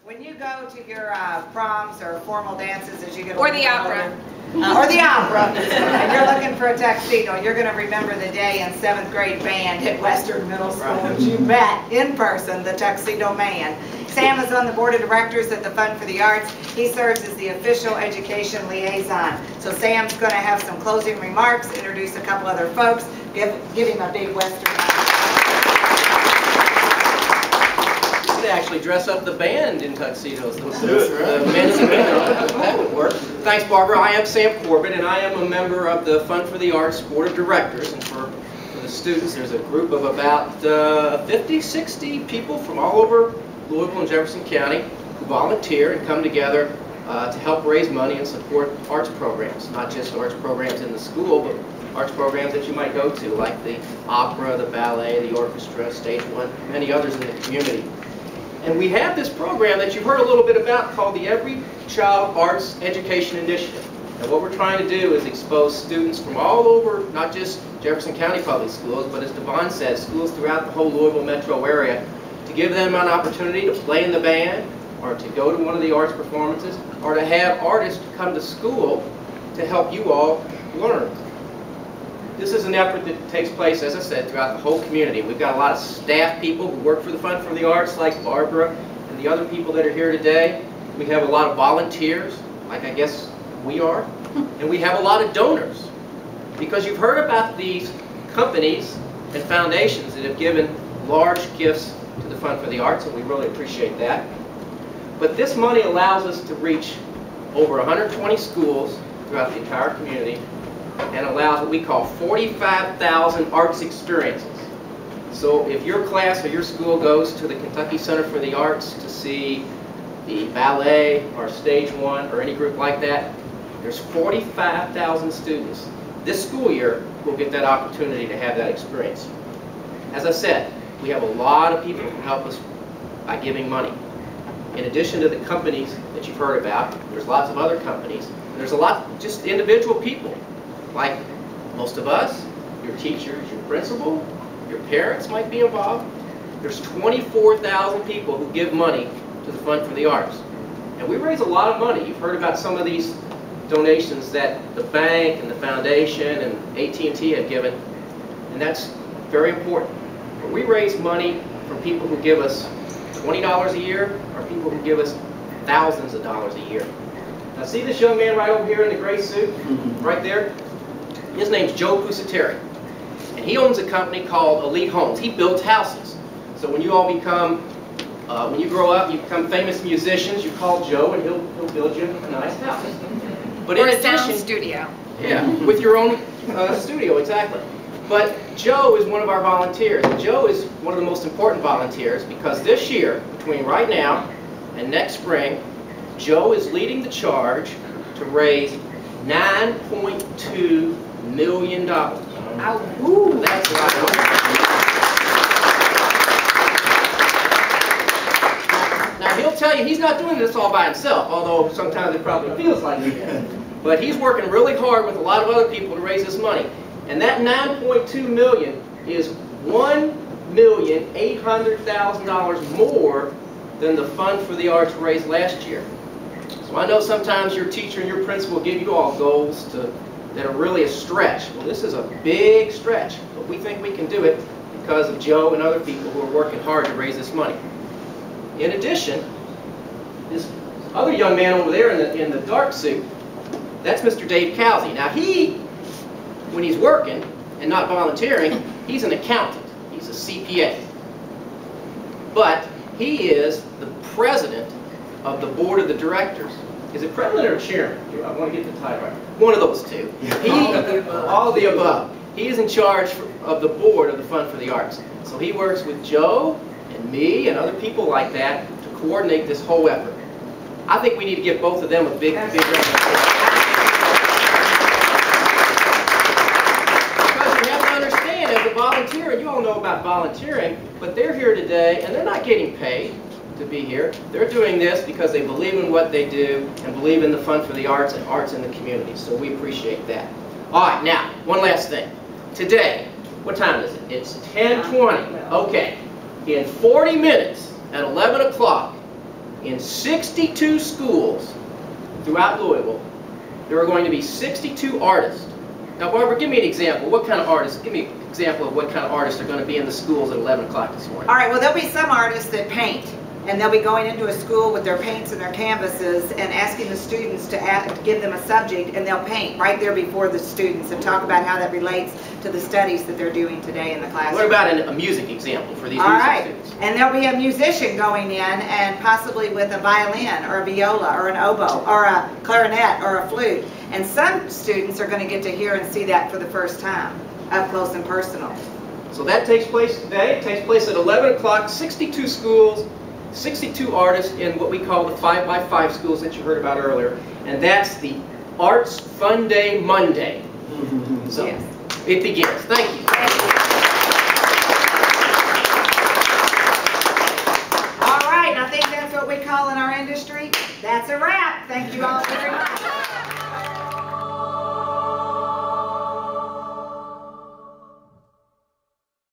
When you go to your proms or formal dances as you get older, or the opera, and you're looking for a tuxedo, you're going to remember the day in 7th grade band at Western Middle School. Right. You met in person the Tuxedo Man. Sam is on the board of directors at the Fund for the Arts. He serves as the official education liaison. So Sam's going to have some closing remarks, introduce a couple other folks, give him a big Western. To actually dress up the band in tuxedos. The men and women, that would work. Thanks, Barbara. I am Sam Corbett, and I am a member of the Fund for the Arts Board of Directors. And for the students, there's a group of about 50, 60 people from all over Louisville and Jefferson County who volunteer and come together to help raise money and support arts programs. Not just arts programs in the school, but arts programs that you might go to, like the opera, the ballet, the orchestra, Stage One, many others in the community. And we have this program that you've heard a little bit about called the Every Child Arts Education Initiative. And what we're trying to do is expose students from all over, not just Jefferson County Public Schools, but as Devon said, schools throughout the whole Louisville metro area, to give them an opportunity to play in the band, or to go to one of the arts performances, or to have artists come to school to help you all learn. This is an effort that takes place, as I said, throughout the whole community. We've got a lot of staff people who work for the Fund for the Arts, like Barbara and the other people that are here today. We have a lot of volunteers, like I guess we are. And we have a lot of donors. Because you've heard about these companies and foundations that have given large gifts to the Fund for the Arts, and we really appreciate that. But this money allows us to reach over 120 schools throughout the entire community, and allows what we call 45,000 arts experiences. So if your class or your school goes to the Kentucky Center for the Arts to see the ballet or Stage One or any group like that, there's 45,000 students this school year who will get that opportunity to have that experience. As I said, we have a lot of people who help us by giving money. In addition to the companies that you've heard about, there's lots of other companies. There's a lot just individual people. Like most of us, your teachers, your principal, your parents might be involved. There's 24,000 people who give money to the Fund for the Arts. And we raise a lot of money. You've heard about some of these donations that the bank and the foundation and AT&T have given, and that's very important. But we raise money from people who give us $20 a year or people who give us thousands of dollars a year. Now see this young man right over here in the gray suit, right there? His name's Joe Pusateri, and he owns a company called Elite Homes. He builds houses. So when you all become, when you grow up, you become famous musicians, you call Joe and he'll build you a nice house. But or in a addition, sound studio. Yeah, with your own studio, exactly. But Joe is one of our volunteers. And Joe is one of the most important volunteers because this year, between right now and next spring, Joe is leading the charge to raise $9.2 million. Ooh, that's right. Now he'll tell you he's not doing this all by himself, although sometimes it probably feels like he is. But he's working really hard with a lot of other people to raise this money. And that $9.2 million is $1,800,000 more than the Fund for the Arts raised last year. So I know sometimes your teacher and your principal give you all goals that are really a stretch. Well, this is a big stretch, but we think we can do it because of Joe and other people who are working hard to raise this money. In addition, this other young man over there in the dark suit, that's Mr. Dave Cowsey. Now he, when he's working and not volunteering, he's an accountant. He's a CPA. But he is the president of the board of the directors. Is it president or chairman? I want to get the title right. One of those two. All of the above. He is in charge of the board of the Fund for the Arts. So he works with Joe and me and other people like that to coordinate this whole effort. I think we need to give both of them a big round of applause. Because you have to understand, as a volunteer, and you all know about volunteering, but they're here today and they're not getting paid to be here. They're doing this because they believe in what they do and believe in the Fund for the Arts and arts in the community. So we appreciate that. All right, now, one last thing. Today, what time is it? It's 10:20. Okay. In 40 minutes, at 11 o'clock, in 62 schools throughout Louisville, there are going to be 62 artists. Now, Barbara, give me an example. What kind of artists? Give me an example of what kind of artists are going to be in the schools at 11 o'clock this morning. All right, well, there'll be some artists that paint, and they'll be going into a school with their paints and their canvases and asking the students to give them a subject, and they'll paint right there before the students and talk about how that relates to the studies that they're doing today in the classroom. What about a music example for these All music right, students? and there'll be a musician going in, and possibly with a violin or a viola or an oboe or a clarinet or a flute. And some students are going to get to hear and see that for the first time, up close and personal. So that takes place today. It takes place at 11 o'clock, 62 schools, 62 artists in what we call the 5x5 schools that you heard about earlier. And that's the Arts Fun Day Monday. So Yes. it begins. Thank you. All right, I think that's what we call in our industry. That's a wrap. Thank you all very much.